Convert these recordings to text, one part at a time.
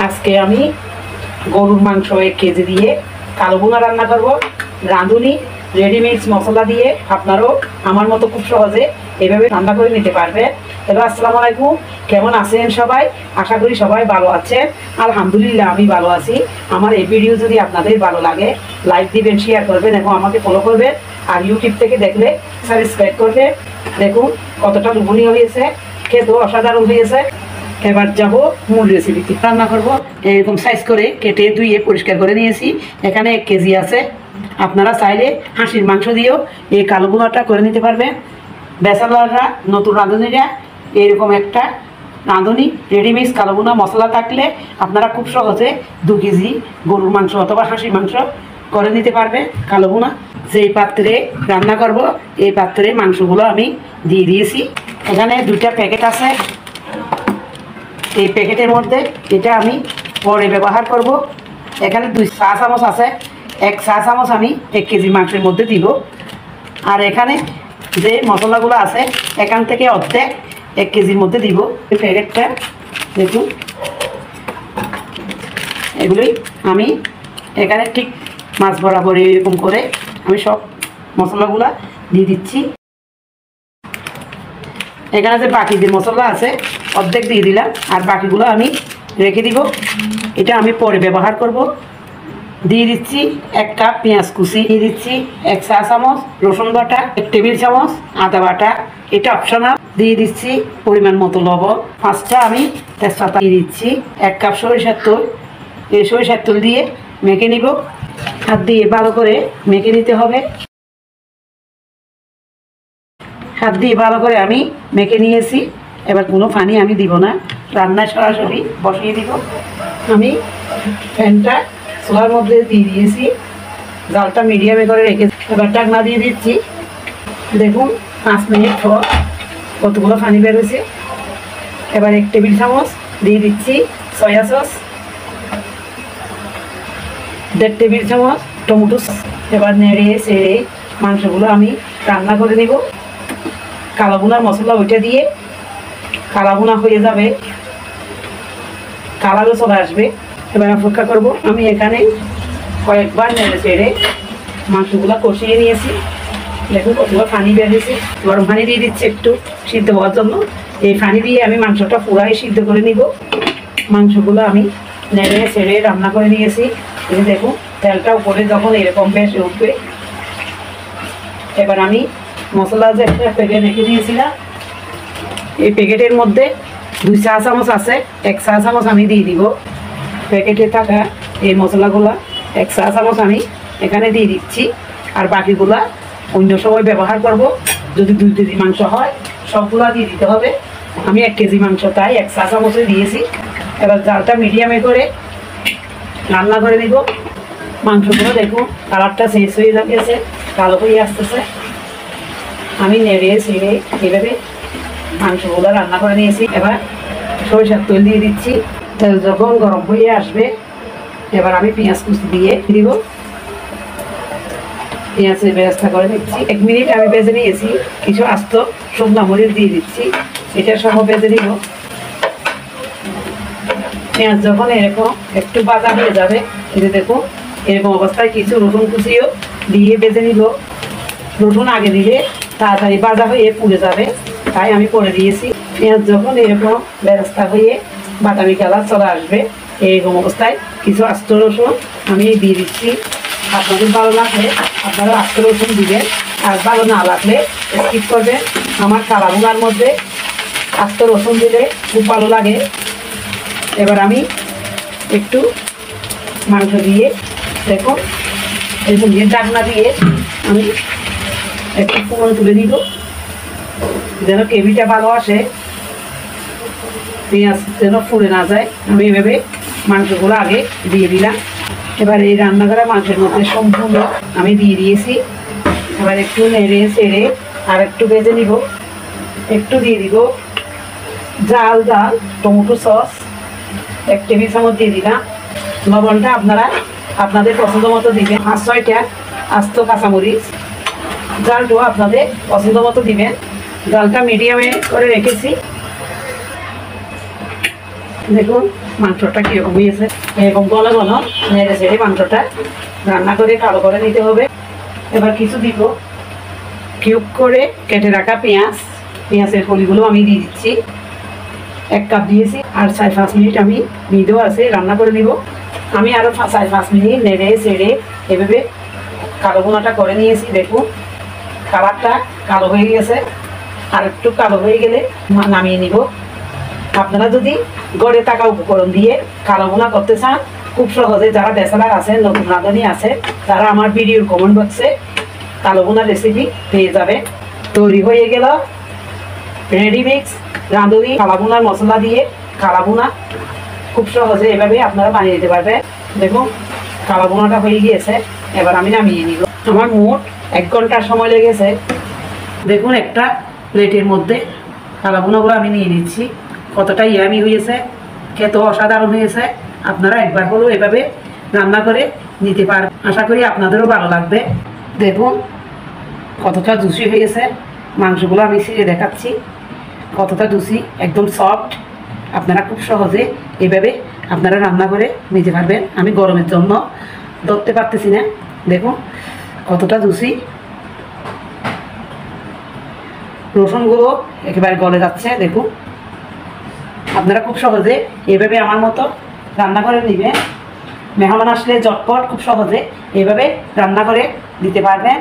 আজকে আমি গরুর মাংস 1 কেজি দিয়ে কালো ভুনা রান্না করব। রাঁধুনি রেডিমিক্স মশলা দিয়ে আপনারাও আমার মতো খুব সহজে এভাবে রান্না করে নিতে পারবেন। হ্যালো, আসসালামু আলাইকুম। কেমন আছেন সবাই? আশা করি সবাই ভালো আছেন। আলহামদুলিল্লাহ আমি ভালো আছি। আমার এই ভিডিও যদি আপনাদের ভালো লাগে লাইক দিবেন, শেয়ার করবেন এবং আমাকে ফলো করবেন। আর ইউটিউব থেকে দেখলে সাবস্ক্রাইব করবেন। দেখুন কতটা লোভনীয় হয়েছে, খেতেও অসাধারণ হয়েছে। এবার যাব মূল রেসিপিতে। রান্না করব এরকম সাইজ করে কেটে ধুয়ে পরিষ্কার করে নিয়েছি। এখানে 1 কেজি আছে। আপনারা চাইলে হাঁসির মাংস দিয়েও এই কালো ভুনাটা করে নিতে পারবেন। ব্যাচেলররা, নতুন রাঁধুনিরা এরকম একটা রাঁধুনি রেডিমিক্স কালো ভুনা মশলা থাকলে আপনারা খুব সহজে 2 কেজি গরুর মাংস অথবা হাঁসির মাংস করে নিতে পারবে কালো ভুনা। যেই পাত্রে রান্না করব এই পাত্রে মাংসগুলো আমি দিয়ে দিয়েছি। এখানে 2টা প্যাকেট আছে। এই প্যাকেটের মধ্যে এটা আমি পরে ব্যবহার করব। এখানে 2 চা চামচ আছে। 1 চা চামচ আমি 1 কেজি মাংসের মধ্যে দিব। আর এখানে যে মশলাগুলো আছে এখান থেকে অর্ধেক 1 কেজির মধ্যে দিব। এই প্যাকেটটা দেখুন, এগুলোই আমি এখানে ঠিক মাছ বরাবর এরকম করে আমি সব মশলাগুলো দিয়ে দিচ্ছি। এখানে যে বাকি যে মশলা আছে অর্ধেক দিয়ে দিলাম, আর বাকিগুলো আমি রেখে দিব। এটা আমি পরে ব্যবহার করব। দিয়ে দিচ্ছি 1 কাপ পেঁয়াজ কুচি, দিয়ে দিচ্ছি 1 চা চামচ রসুন বাটা, 1 টেবিল চামচ আদা বাটা, এটা অপশনাল। দিয়ে দিচ্ছি পরিমাণ মতো লবণ। 5টা আমি তেজপাতা দিয়ে দিচ্ছি। 1 কাপ সরিষার তেল। এই সরিষার তেল দিয়ে মেখে নিব। হাত দিয়ে ভালো করে মেখে নিতে হবে। হাত দিয়ে ভালো করে আমি মেখে নিয়েছি। এবার কোনো পানি আমি দিব না, রান্নায় সরাসরি বসিয়ে দিব। আমি প্যানটা চুলার মধ্যে দিয়ে দিয়েছি, জালটা মিডিয়ামে করে রেখেছি। এবার ঢাকনা দিয়ে দিচ্ছি। দেখুন 5 মিনিট পর কতগুলো পানি বেরোছে। এবার 1 টেবিল চামচ দিয়ে দিচ্ছি সয়া সস, 1.5 টেবিল চামচ টমেটো সস। এবার নেড়ে ছেড়ে মাংসগুলো আমি রান্না করে নেব। কালো ভুনার মশলা ওইটা দিয়ে কালো ভুনা হয়ে যাবে, কালারও চলে আসবে। এবার অপেক্ষা করব। আমি এখানে কয়েকবার নেড়ে ছেড়ে মাংসগুলো কষিয়ে নিয়েছি। দেখুন কতগুলো পানি বেরিয়েছে। গরম পানি দিয়ে দিচ্ছি একটু সিদ্ধ হওয়ার জন্য। এই পানি দিয়ে আমি মাংসটা পুরাই সিদ্ধ করে নিব। মাংসগুলো আমি নেড়ে ছেড়ে রান্না করে নিয়েছি। এই দেখুন তেলটা উপরে যখন এরকম বেশ উঠবে, এবার আমি মশলা যে একটা প্যাকেট রেখে দিয়েছিলাম এই প্যাকেটের মধ্যে 2 চা চামচ আছে। 1 চা চামচ আমি দিয়ে দিব। প্যাকেটে থাকা এই মশলাগুলো 1 চা চামচ আমি এখানে দিয়ে দিচ্ছি। আর বাকিগুলা অন্য সময় ব্যবহার করব। যদি 2 কেজি মাংস হয় সবগুলা দিয়ে দিতে হবে। আমি 1 কেজি মাংস তাই 1 চা চামচে দিয়েছি। এবার জালটা মিডিয়ামে করে রান্না করে নিব। মাংসগুলো দেখুন কালারটা শেষ হয়ে গেছে, কালো হয়ে আসতেছে। আমি নেড়ে ছেড়ে এভাবে মাংসগুলো রান্না করে নিয়েছি। এবার সরিষার তেল দিয়ে দিচ্ছি। তেল যখন গরম হয়ে আসবে এবার আমি পেঁয়াজ কুচি দিয়ে দিব। পেঁয়াজের ব্যবস্থা করে দিচ্ছি। 1 মিনিট আমি ভেজে নিয়েছি। কিছু আস্ত শুকনো মরিচ দিয়ে দিচ্ছি, এটা সহ ভেজে নিব। পেঁয়াজ যখন এরকম একটু ভাজা হয়ে যাবে, এই দেখুন এরকম অবস্থায় কিছু রসুন কুচিও দিয়ে ভেজে নিব। রসুন আগে দিলে তাড়াতাড়ি ভাজা হয়ে পুড়ে যাবে, তাই আমি পরে দিয়েছি। পেঁয়াজ যখন এরকম ব্যবস্থা হয়ে বাদামি কালার চলে আসবে এরকম অবস্থায় কিছু আস্ত রসুন আমি দিয়ে দিচ্ছি। আপনাদের ভালো লাগলে আপনারা আস্ত রসুন দিবেন, আর ভালো না লাগলে স্কিপ করবেন। আমার কালো ভুনার মধ্যে আস্ত রসুন দিলে খুব ভালো লাগে। এবার আমি একটু মাংস দিয়ে দেখুন এরকম দিয়ে ঢাকনা দিয়ে আমি একটু পুরো তুলে দিব যেন গ্রেভিটা ভালো আসে, পেঁয়াজ যেন পুড়ে না যায়। আমি এভাবে মাংসগুলো আগে দিয়ে দিলাম। এবার এই রান্না করা মাংসের মধ্যে সম্পূর্ণ আমি দিয়ে দিয়েছি। এবার একটু নেড়ে ছেড়ে আর একটু ভেজে নিব। একটু দিয়ে দিব ঝাল টমেটো সস, 1 টেবিল চামচ দিয়ে দিলাম। লবণটা আপনারা আপনাদের পছন্দ মতো দিবেন। 5-6টা আস্ত কাঁচামরিচ। জালটাও আপনাদের পছন্দ মতো দিবেন। জালটা মিডিয়ামে করে রেখেছি। দেখুন মাংসটা কীরকম হয়েছে। এরকম গলা ঘন নেড়ে ছেড়ে মাংসটা রান্না করে কালো করে নিতে হবে। এবার কিছু দিব কিউব করে কেটে রাখা পেঁয়াজ, পেঁয়াজের কলিগুলো আমি দিয়ে দিচ্ছি। 1 কাপ দিয়েছি, আর 4-5 মিনিট আমি মিডিয়াম আছে রান্না করে নিব। আমি আরও 4-5 মিনিট নেড়ে ছেড়ে এভাবে কালো ভুনাটা করে নিয়েছি। দেখুন কালারটা কালো হয়ে গেছে, আর একটু কালো হয়ে গেলে নামিয়ে নিব। আপনারা যদি গড়ে থাকা উপকরণ দিয়ে কালো ভুনা করতে চান, খুব সহজে যারা ব্যাচেলার আছেন, নতুন রাঁধুনি আছে, তারা আমার ভিডিওর কমেন্ট বক্সে কালো ভুনার রেসিপি পেয়ে যাবে। তৈরি হয়ে গেল রেডিমিক্স রাঁধুনি কালো ভুনার মশলা দিয়ে কালো ভুনা। খুব সহজে এভাবে আপনারা বানিয়ে দিতে পারবেন। দেখুন কালো ভুনাটা হয়ে গিয়েছে, এবার আমি নামিয়ে নিব। আমার মোট 1 ঘন্টার সময় লেগেছে। দেখুন একটা প্লেটের মধ্যে কালো ভুনাগুলো আমি নিয়ে নিচ্ছি। কতটা ইয়ামি হয়েছে, খেতে অসাধারণ হয়েছে। আপনারা একবার হলেও এভাবে রান্না করে নিতে পারবেন, আশা করি আপনাদেরও ভালো লাগবে। দেখুন কতটা জুসি হয়েছে, মাংসগুলো আমি ছিঁড়ে দেখাচ্ছি। কতটা জুসি, একদম সফট। আপনারা খুব সহজে এভাবে আপনারা রান্না করে নিতে পারবেন। আমি গরমের জন্য ধরতে পারতেছি না। দেখুন কতটা জুসি, রসুনগুলো একেবারে গলে যাচ্ছে। দেখুন আপনারা খুব সহজে এভাবে আমার মতো রান্না করে নেবেন। মেহমান আসলে ঝটপট খুব সহজে এভাবে রান্না করে দিতে পারবেন।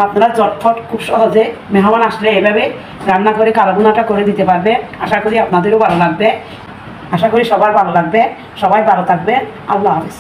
আপনারা ঝটপট খুব সহজে মেহমান আসলে এভাবে রান্না করে কালো ভুনাটা করে দিতে পারবেন। আশা করি আপনাদেরও ভালো লাগবে, আশা করি সবার ভালো লাগবে। সবাই ভালো থাকবে। আল্লাহ হাফেজ।